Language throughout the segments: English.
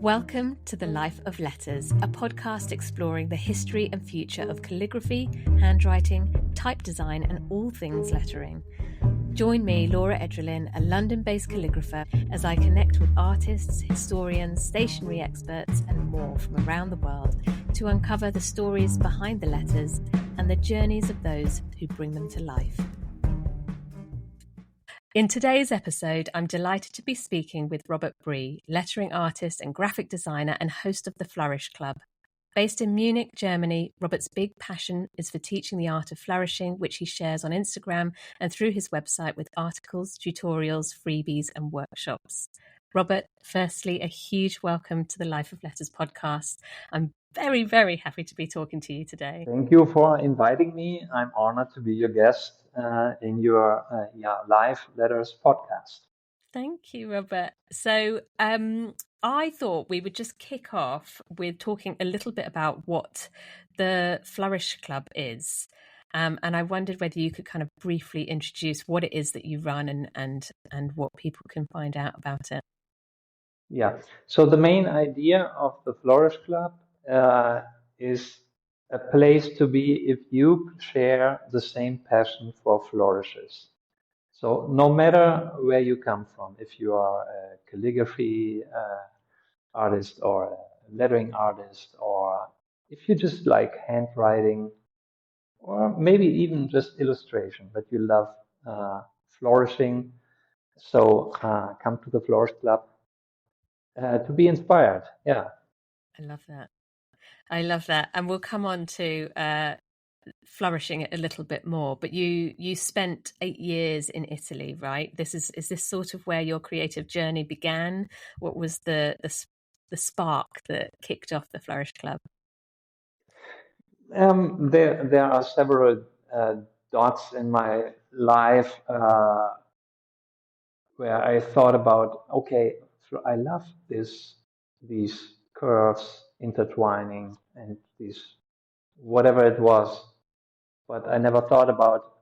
Welcome to The Life of Letters, a podcast exploring the history and future of calligraphy, handwriting, type design, and all things lettering. Join me, Laura Edralin, a London-based calligrapher, as I connect with artists, historians, stationery experts, and more from around the world to uncover the stories behind the letters and the journeys of those who bring them to life. In today's episode, I'm delighted to be speaking with Robert Bree, lettering artist and graphic designer and host of the Flourish Club. Based in Munich, Germany, Robert's big passion is for teaching the art of flourishing, which he shares on Instagram and through his website with articles, tutorials, freebies, and workshops. Robert, firstly, a huge welcome to the Life of Letters podcast. I'm very, very happy to be talking to you today. Thank you for inviting me. I'm honored to be your guest in your Live Letters podcast. Thank you, Robert. So I thought we would just kick off with talking a little bit about what the Flourish Club is. And I wondered whether you could kind of briefly introduce what it is that you run and what people can find out about it. Yeah, so the main idea of the Flourish Club is a place to be if you share the same passion for flourishes. So no matter where you come from, if you are a calligraphy artist or a lettering artist, or if you just like handwriting, or maybe even just illustration, but you love flourishing, so come to the Flourish Club to be inspired. Yeah. I love that. I love that. And we'll come on to flourishing it a little bit more, but you spent 8 years in Italy, right? Is this sort of where your creative journey began? What was the spark that kicked off the Flourish Club? There are several dots in my life where I thought about, okay, I love these curves intertwining and these whatever it was, but I never thought about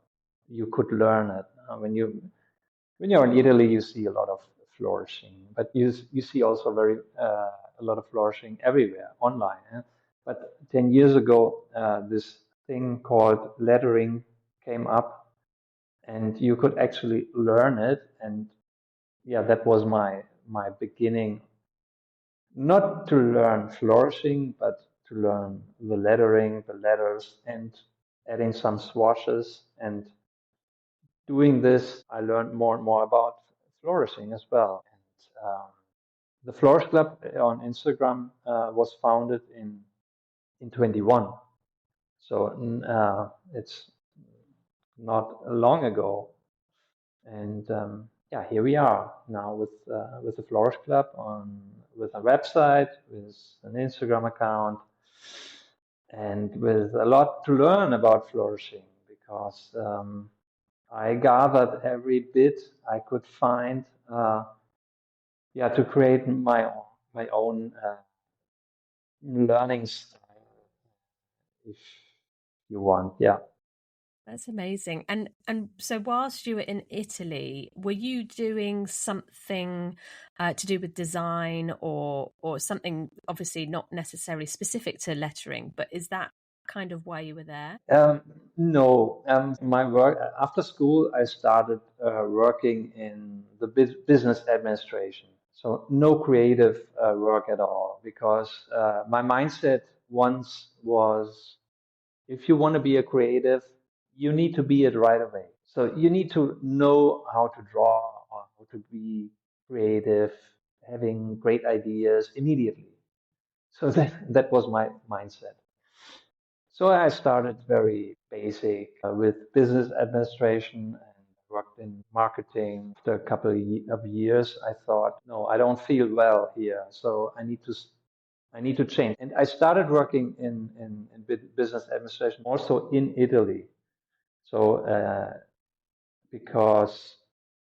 you could learn it. When you're in Italy, you see a lot of flourishing, but you see also a lot of flourishing everywhere online. But 10 years ago, this thing called lettering came up, and you could actually learn it. And yeah, that was my beginning. Not to learn flourishing, but to learn the lettering, the letters, and adding some swatches. And doing this, I learned more and more about flourishing as well. And the Flourish Club on Instagram was founded in 21. So it's not long ago. And yeah, here we are now with the Flourish Club with a website, with an Instagram account, and with a lot to learn about flourishing, because I gathered every bit I could find, to create my own learning style, if you want. Yeah. That's amazing. And so whilst you were in Italy, were you doing something to do with design or something obviously not necessarily specific to lettering, but is that kind of why you were there? No. My work after school, I started working in the business administration. So no creative work at all, because my mindset once was, if you want to be a creative, you need to be it right away. So you need to know how to draw or how to be creative, having great ideas immediately. So that was my mindset. So I started very basic with business administration and worked in marketing. After a couple of years, I thought, no, I don't feel well here, so I need to change. And I started working in business administration also in Italy. So because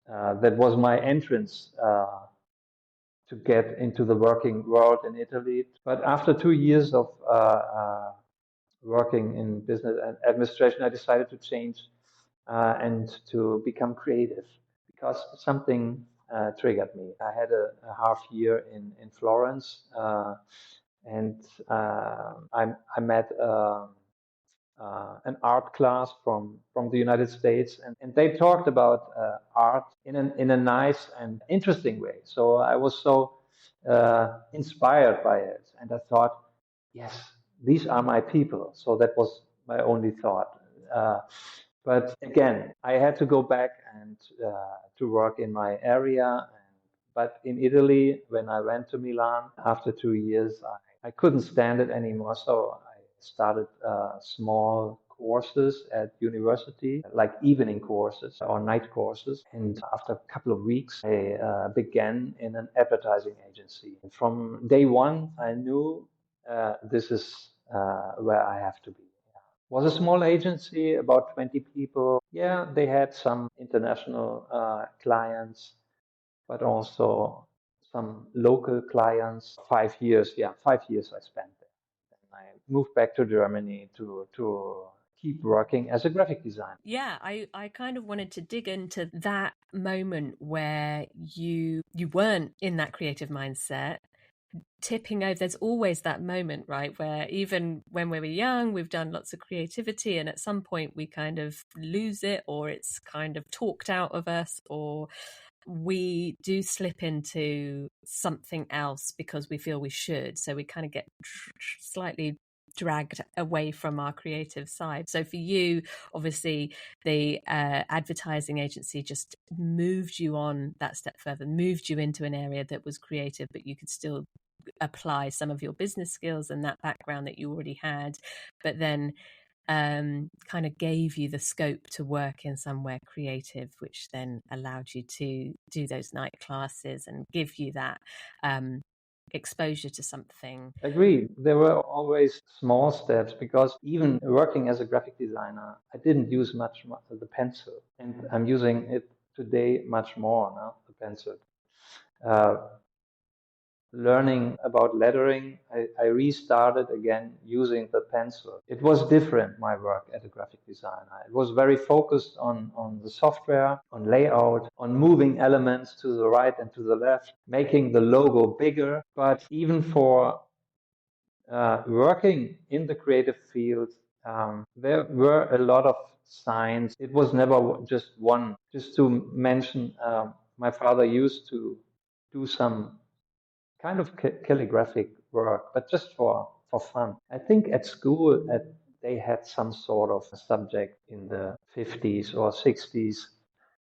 that was my entrance to get into the working world in Italy. But after 2 years of working in business administration, I decided to change and to become creative, because something triggered me. I had a half year in Florence, and I met an art class from the United States, and they talked about art in a nice and interesting way. So I was so inspired by it, and I thought, yes, these are my people. So that was my only thought. Uh, but again, I had to go back and to work in my area. But in Italy, when I went to Milan after 2 years, I couldn't stand it anymore. So I started small courses at university, like evening courses or night courses. And after a couple of weeks, I began in an advertising agency. From day one, I knew this is where I have to be. Was a small agency, about 20 people. Yeah, they had some international clients, but also some local clients. 5 years, yeah, 5 years I spent there. And I moved back to Germany to keep working as a graphic designer. Yeah, I kind of wanted to dig into that moment where you weren't in that creative mindset, tipping over. There's always that moment, right, where even when we were young, we've done lots of creativity, and at some point we kind of lose it, or it's kind of talked out of us, or we do slip into something else because we feel we should. So we kind of get slightly dragged away from our creative side. So for you, obviously, the advertising agency just moved you on that step further, moved you into an area that was creative, but you could still apply some of your business skills and that background that you already had, but then kind of gave you the scope to work in somewhere creative, which then allowed you to do those night classes and give you that exposure to something. Agreed. There were always small steps because even working as a graphic designer, I didn't use much the pencil, and I'm using it today much more now, the pencil. Uh, Learning about lettering, I restarted again using the pencil. It was different, my work as a graphic designer. It was very focused on the software, on layout, on moving elements to the right and to the left, making the logo bigger. But even for working in the creative field, there were a lot of signs. It was never just one. Just to mention, my father used to do some kind of calligraphic work, but just for fun. I think at school they had some sort of subject in the 50s or 60s,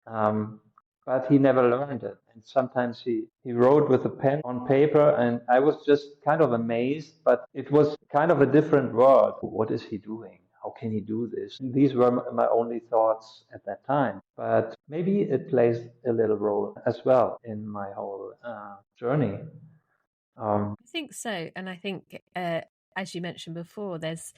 but he never learned it. And sometimes he wrote with a pen on paper, and I was just kind of amazed, but it was kind of a different world. What is he doing? How can he do this? These were my only thoughts at that time. But maybe it plays a little role as well in my whole journey. I think so, and I think as you mentioned before, there's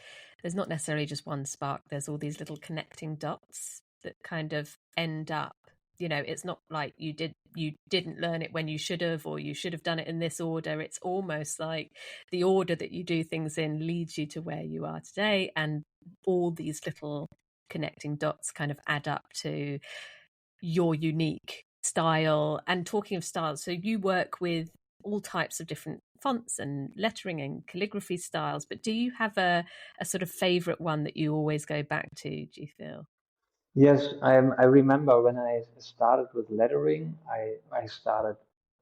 not necessarily just one spark. There's all these little connecting dots that kind of end up. You know, it's not like you didn't learn it when you should have, or you should have done it in this order. It's almost like the order that you do things in leads you to where you are today, and all these little connecting dots kind of add up to your unique style. And talking of styles, so you work with all types of different fonts and lettering and calligraphy styles, but do you have a sort of favorite one that you always go back to, do you feel? Yes, I remember when I started with lettering, I started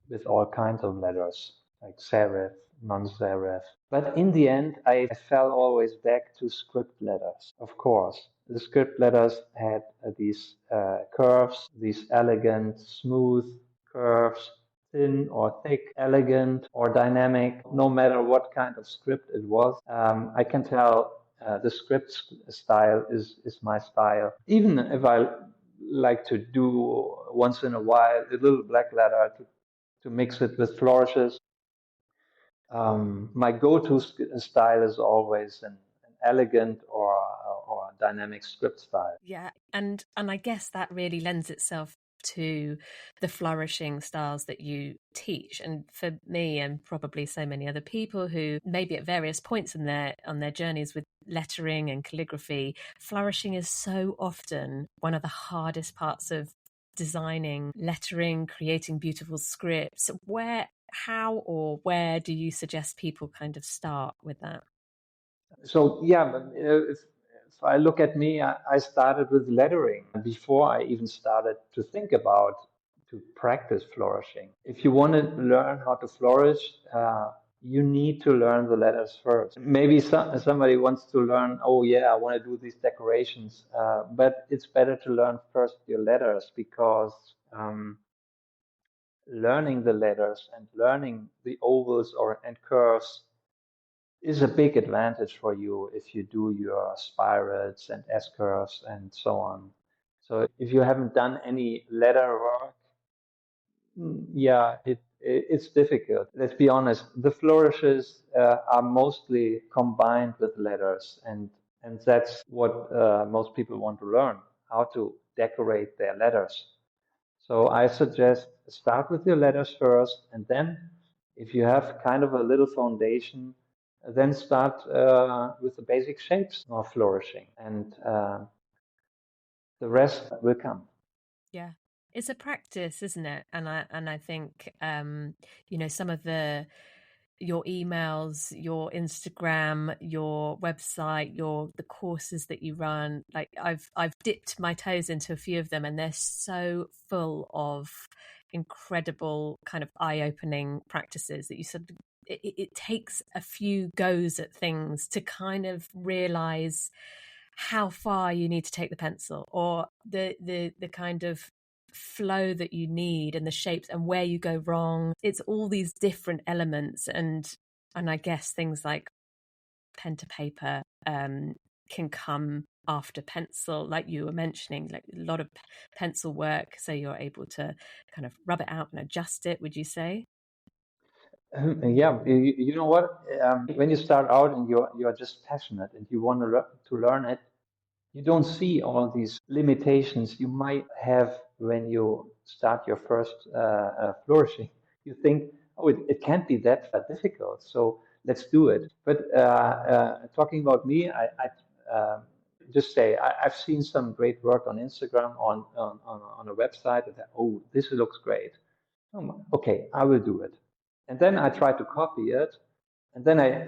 with all kinds of letters, like serif, non-serif. But in the end, I fell always back to script letters, of course. The script letters had these curves, these elegant, smooth curves, thin or thick, elegant or dynamic, no matter what kind of script it was. I can tell the script style is my style. Even if I like to do once in a while a little black letter to mix it with flourishes, my go-to style is always an elegant or dynamic script style. Yeah, and I guess that really lends itself to the flourishing styles that you teach. And for me, and probably so many other people who maybe at various points in their on their journeys with lettering and calligraphy, flourishing is so often one of the hardest parts of designing lettering, creating beautiful scripts. How or where do you suggest people kind of start with that? So yeah, but, if I look at me, I started with lettering before I even started to think about to practice flourishing. If you want to learn how to flourish, you need to learn the letters first. Maybe somebody wants to learn, oh yeah, I want to do these decorations, but it's better to learn first your letters because learning the letters and learning the ovals and curves is a big advantage for you if you do your spirals and S curves and so on. So if you haven't done any letter work, yeah, it's difficult. Let's be honest. The flourishes are mostly combined with letters, and that's what most people want to learn, how to decorate their letters. So I suggest start with your letters first, and then if you have kind of a little foundation, then start with the basic shapes of flourishing, and the rest will come. Yeah. It's a practice, isn't it? And I think some of your emails, your Instagram, your website, the courses that you run, like I've dipped my toes into a few of them, and they're so full of incredible kind of eye-opening practices that you said it takes a few goes at things to kind of realize how far you need to take the pencil, or the kind of flow that you need and the shapes and where you go wrong. It's all these different elements, and I guess things like pen to paper can come after pencil, like you were mentioning, like a lot of pencil work, so you're able to kind of rub it out and adjust it, would you say? Yeah, you know what? When you start out and you're just passionate and you want to learn it, you don't see all these limitations you might have when you start your first flourishing. You think, oh, it can't be that difficult, so let's do it. But talking about me, I just say I've seen some great work on Instagram, on a website, and oh, this looks great. Okay, I will do it. And then I try to copy it, and then I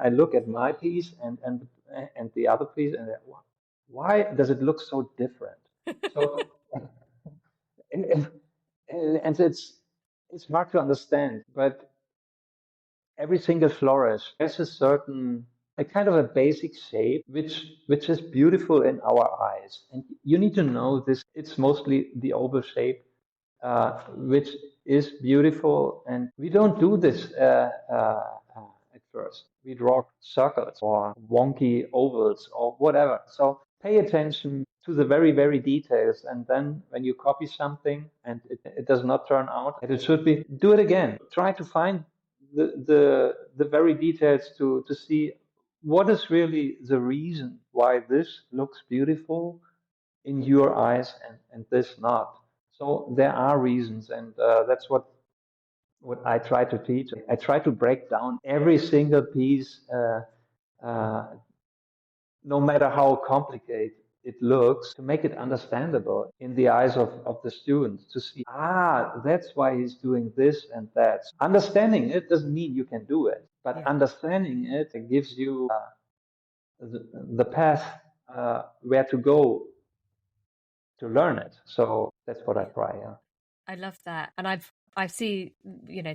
I look at my piece and the other piece, and why does it look so different? So and, and, and it's hard to understand, but every single flourish has a certain a kind of a basic shape which is beautiful in our eyes, and you need to know this. It's mostly the oval shape which is beautiful. And we don't do this at first. We draw circles or wonky ovals or whatever. So pay attention to the very, very details. And then when you copy something and it does not turn out as it should be, do it again. Try to find the very details to see what is really the reason why this looks beautiful in your eyes and this not. So there are reasons, and that's what I try to teach. I try to break down every single piece, uh, no matter how complicated it looks, to make it understandable in the eyes of the students, to see, that's why he's doing this and that. Understanding it doesn't mean you can do it, but Yeah. understanding it gives you the path where to go to learn it. So that's what I try. Yeah. I love that. And I see,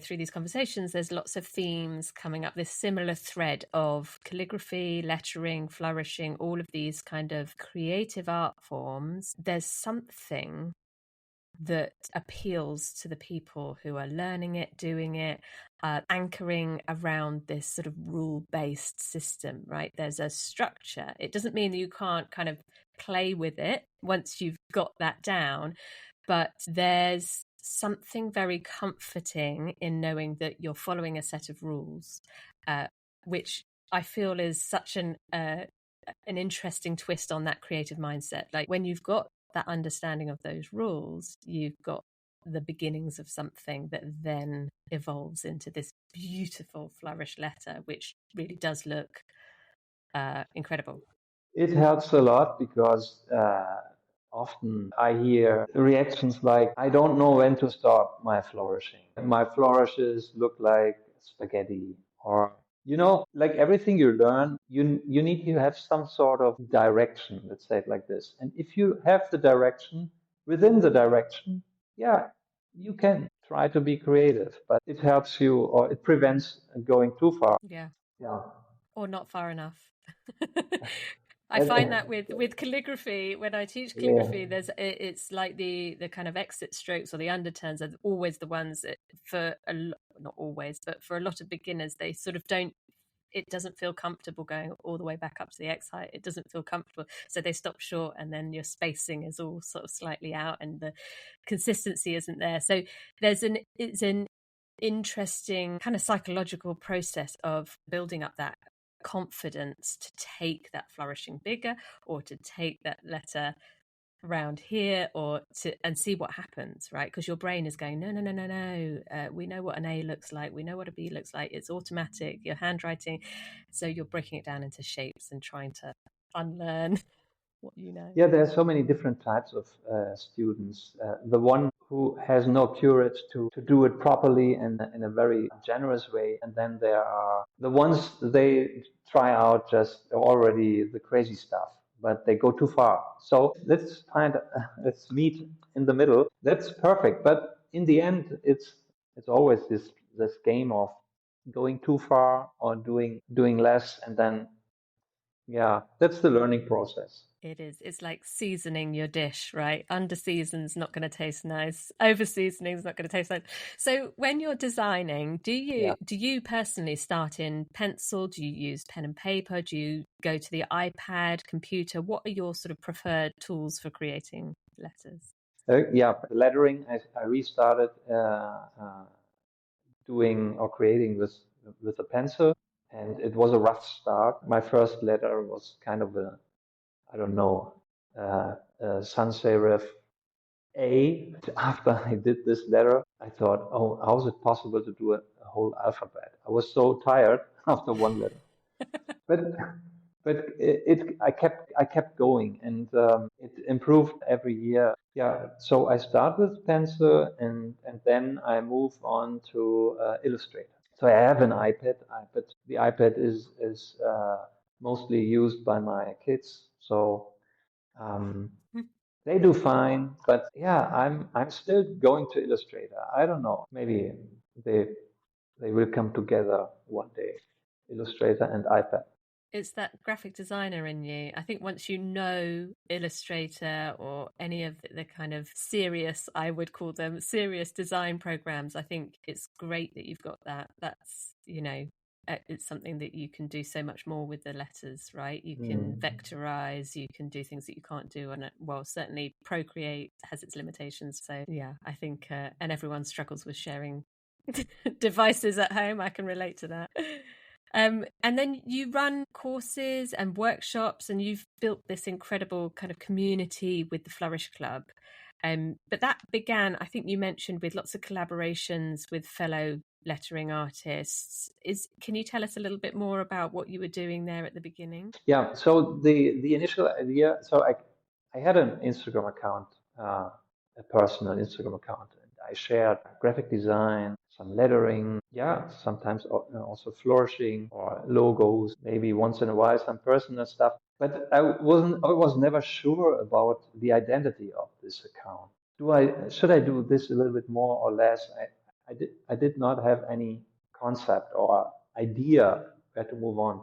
through these conversations, there's lots of themes coming up, this similar thread of calligraphy, lettering, flourishing, all of these kind of creative art forms. There's something that appeals to the people who are learning it, doing it, anchoring around this sort of rule-based system, right? There's a structure. It doesn't mean that you can't kind of play with it once you've got that down, but there's something very comforting in knowing that you're following a set of rules, which I feel is such an interesting twist on that creative mindset. Like when you've got that understanding of those rules, you've got the beginnings of something that then evolves into this beautiful flourish letter, which really does look incredible. It helps a lot because often I hear reactions like, I don't know when to start my flourishing. My flourishes look like spaghetti. Or, like everything you learn, you need to have some sort of direction, let's say it like this. And if you have the direction, within the direction, yeah, you can try to be creative, but it helps you or it prevents going too far. Yeah. Yeah. Or not far enough. I And, find that with calligraphy, when I teach yeah. calligraphy, it's like the kind of exit strokes or the underturns are always the ones that not always, but for a lot of beginners, they sort of don't. It doesn't feel comfortable going all the way back up to the X height. It doesn't feel comfortable, so they stop short, and then your spacing is all sort of slightly out, and the consistency isn't there. So it's an interesting kind of psychological process of building up that confidence to take that flourishing bigger, or to take that letter around here, or and see what happens, right? Because your brain is going, no, we know what an A looks like, we know what a B looks like, it's automatic, your handwriting. So you're breaking it down into shapes and trying to unlearn what you know. Yeah, there are so many different types of students. The one who has no courage to do it properly and in a very generous way. And then there are the ones they try out just already the crazy stuff, but they go too far. So let's meet in the middle. That's perfect. But in the end, it's always this game of going too far or doing less, and then yeah, that's the learning process. It is. It's like seasoning your dish, right? Under season's not going to taste nice. Over seasoning is not going to taste nice. So when you're designing, do Yeah. you personally start in pencil? Do you use pen and paper? Do you go to the iPad, computer? What are your sort of preferred tools for creating letters? Yeah, lettering. I restarted doing or creating with a pencil, and it was a rough start. My first letter was kind of I don't know, sans serif A. After I did this letter, I thought, oh, how is it possible to do a whole alphabet? I was so tired after one letter. But I kept going, and it improved every year. Yeah, so I start with pencil, and then I move on to Illustrator. So I have an iPad, but the iPad is mostly used by my kids. So um, they do fine, but yeah, I'm still going to Illustrator. I don't know, maybe they they will come together one day, Illustrator and iPad. It's that graphic designer in you. I think once you know Illustrator or any of the kind of serious, I would call them serious design programs, I think it's great that you've got that. That's, it's something that you can do so much more with the letters, right? You can vectorize, you can do things that you can't do on it. Well, certainly Procreate has its limitations. So yeah, I think, and everyone struggles with sharing devices at home. I can relate to that. And then you run courses and workshops, and you've built this incredible kind of community with the Flourish Club. But that began, I think you mentioned, with lots of collaborations with fellow lettering artists. Can you tell us a little bit more about what you were doing there at the beginning? Yeah, so the initial idea, so I had an Instagram account, a personal Instagram account, and I shared graphic design, some lettering, yeah, sometimes also flourishing or logos, maybe once in a while some personal stuff. But I was never sure about the identity of this account. Should I do this a little bit more or less? I did not have any concept or idea where to move on.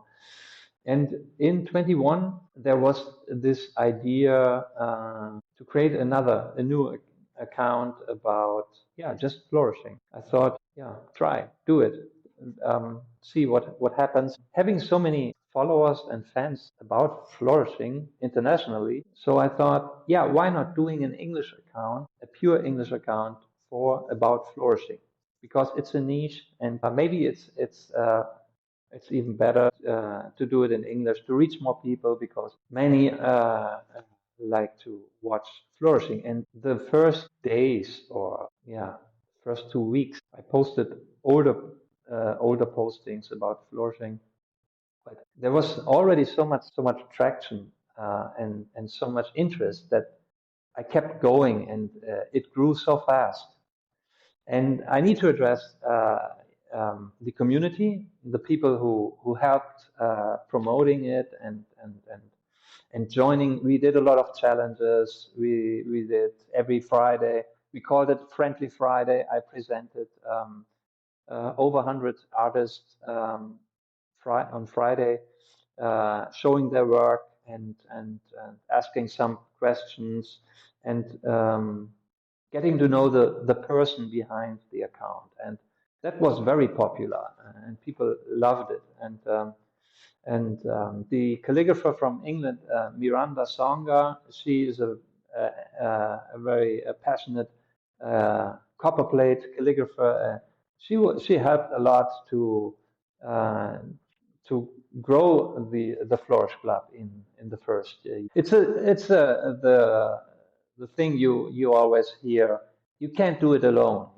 And in 21, there was this idea to create a new account about, yeah, just flourishing. I thought, yeah, do it, see what happens. Having so many followers and fans about flourishing internationally, so I thought, yeah, why not doing an English account, a pure English account for about flourishing, because it's a niche, and maybe it's even better to do it in English to reach more people, because many like to watch flourishing. And the first days, or yeah, first 2 weeks, I posted older postings about flourishing, but there was already so much traction and so much interest that I kept going, and it grew so fast. And I need to address the community, the people who helped promoting it and joining. We did a lot of challenges. We did every Friday. We called it Friendly Friday. I presented over 100 artists on Friday, showing their work and asking some questions and getting to know the person behind the account. And that was very popular, and people loved it. And the calligrapher from England, Miranda Songa, she is a very passionate copperplate calligrapher. She helped a lot uh, to grow the Flourish Club in the first year. It's the thing you always hear. You can't do it alone.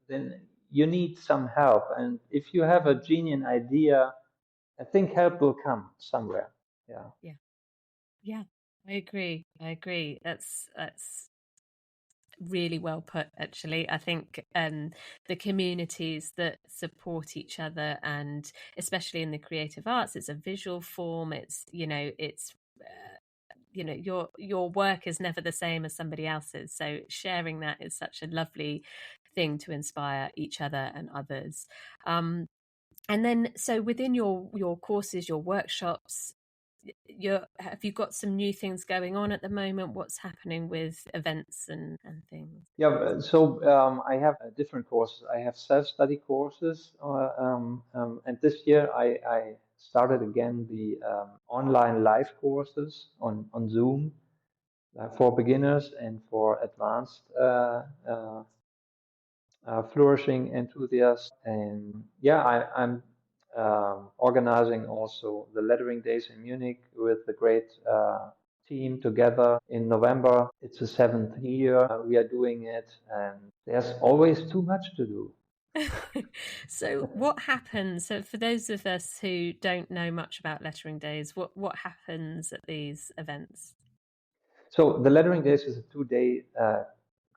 Then you need some help. And if you have a genuine idea, I think help will come somewhere. Yeah. Yeah. Yeah. I agree. That's really well put, actually. I think the communities that support each other, and especially in the creative arts, it's a visual form. It's your work is never the same as somebody else's, so sharing that is such a lovely thing to inspire each other and others. And then, so within your courses, your workshops, have you got some new things going on at the moment? What's happening with events and things? Yeah, so I have different courses. I have self-study courses, and this year I started again the online live courses on Zoom for beginners and for advanced flourishing enthusiasts. And yeah, I'm organizing also the lettering days in Munich with the great team together in November. It's the 7th year we are doing it, and there's always too much to do. So what happens? So for those of us who don't know much about lettering days, what happens at these events? So the Lettering Days is a 2-day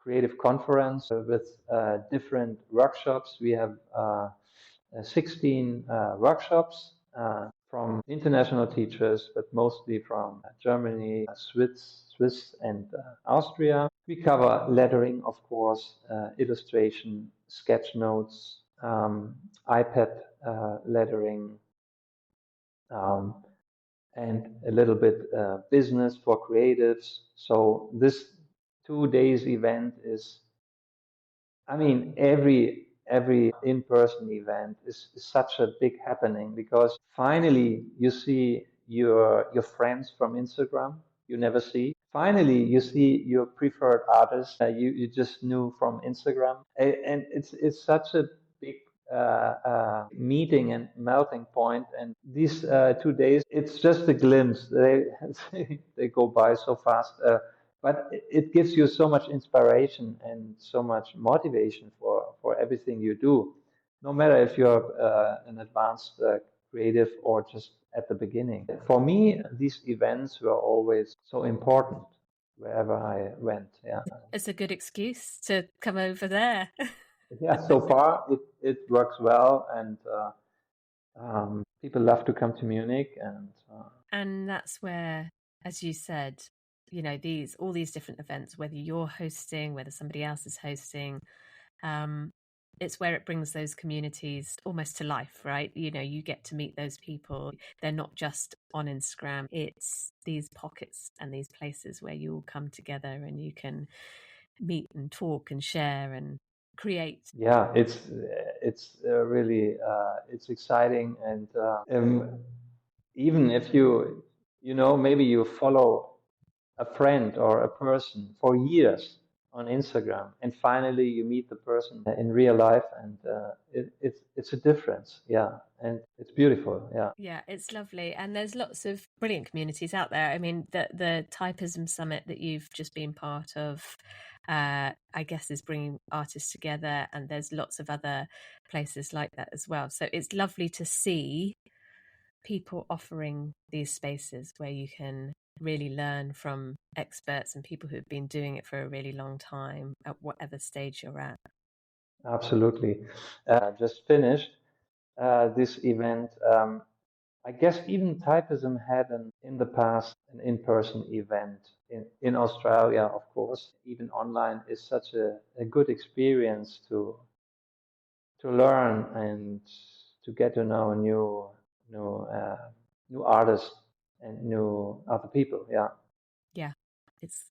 creative conference with different workshops. We have 16 workshops from international teachers, but mostly from Germany, Swiss, and Austria. We cover lettering, of course, illustration, sketch notes, iPad lettering, um, and a little bit business for creatives. So this 2 days event is, I mean, every in-person event is such a big happening because finally you see your friends from Instagram you never see. Finally, you see your preferred artist you just knew from Instagram, and it's such a big meeting and melting point. And these 2 days, it's just a glimpse. They go by so fast. But it gives you so much inspiration and so much motivation for everything you do, no matter if you're an advanced creative or just at the beginning. For me, these events were always so important wherever I went. Yeah. It's a good excuse to come over there. Yeah, so far it works well, and people love to come to Munich, And that's where, as you said, all these different events, whether you're hosting, whether somebody else is hosting, um, it's where it brings those communities almost to life, right? You get to meet those people. They're not just on Instagram. It's these pockets and these places where you all come together and you can meet and talk and share and create. yeah, it's really it's exciting, and even if maybe you follow a friend or a person for years on Instagram, and finally you meet the person in real life, and it's a difference. Yeah, and it's beautiful. Yeah. Yeah, it's lovely. And there's lots of brilliant communities out there. I mean, the Typism Summit that you've just been part of, I guess, is bringing artists together. And there's lots of other places like that as well. So it's lovely to see people offering these spaces where you can really learn from experts and people who've been doing it for a really long time at whatever stage you're at. Absolutely. Just finished this event. I guess even typism had in the past an in-person event in Australia, of course. Even online is such a good experience to learn and to get to know new artists and new other people. Yeah. Yeah.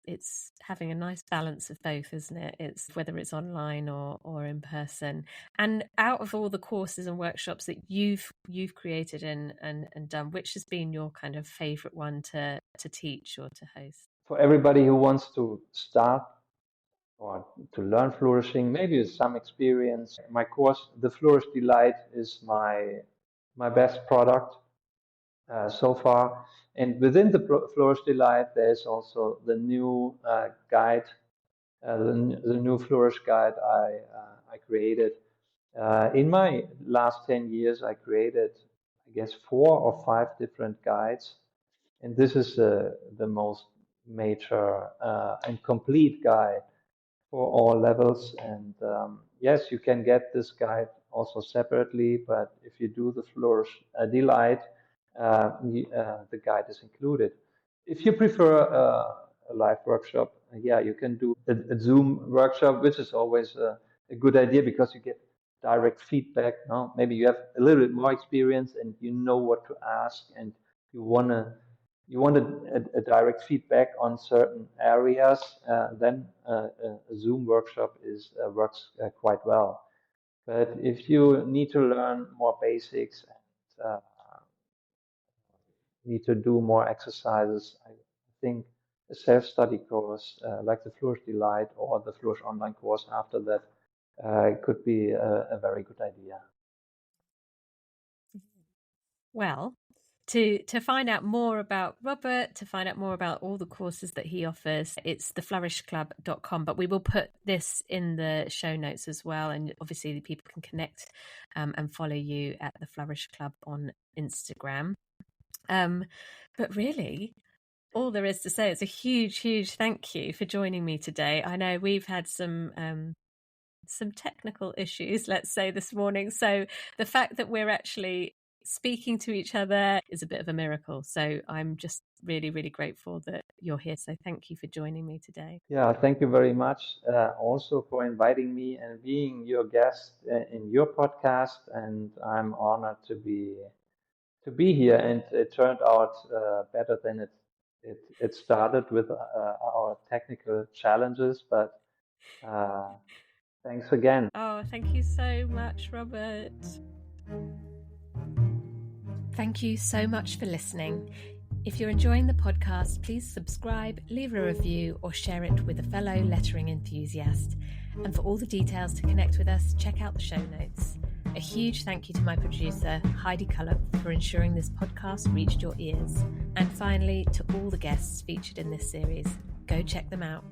It's having a nice balance of both, isn't it? It's whether it's online or in person. And out of all the courses and workshops that you've created and done, which has been your kind of favorite one to teach or to host? For everybody who wants to start or to learn flourishing, maybe with some experience, my course, The Flourish Delight, is my best product so far. And within the Flourish Delight, there's also the new guide, the new Flourish guide I created. In my last 10 years, I created, I guess, 4 or 5 different guides. And this is the most major and complete guide for all levels. And yes, you can get this guide also separately, but if you do the Flourish Delight, the guide is included. If you prefer a live workshop, yeah, you can do a Zoom workshop, which is always a good idea because you get direct feedback. No? Maybe you have a little bit more experience and you know what to ask, and you want a direct feedback on certain areas, then a Zoom workshop works quite well. But if you need to learn more basics and need to do more exercises, I think a self-study course like the Flourish Delight or the Flourish online course after that could be a very good idea. Well, to find out more about Robert, to find out more about all the courses that he offers, it's theflourishclub.com, but we will put this in the show notes as well. And obviously people can connect and follow you at the Flourish Club on Instagram. But really, all there is to say is a huge thank you for joining me today. I know we've had some technical issues, let's say, this morning. So the fact that we're actually speaking to each other is a bit of a miracle. So I'm just really grateful that you're here. So thank you for joining me today. Yeah, thank you very much also for inviting me and being your guest in your podcast. And I'm honored to be here. And it turned out better than it started with our technical challenges. But thanks again. Oh, thank you so much, Robert. Thank you so much for listening. If you're enjoying the podcast, please subscribe, leave a review, or share it with a fellow lettering enthusiast. And for all the details to connect with us, check out the show notes. A huge thank you to my producer, Heidi Cullop, for ensuring this podcast reached your ears. And finally, to all the guests featured in this series, go check them out.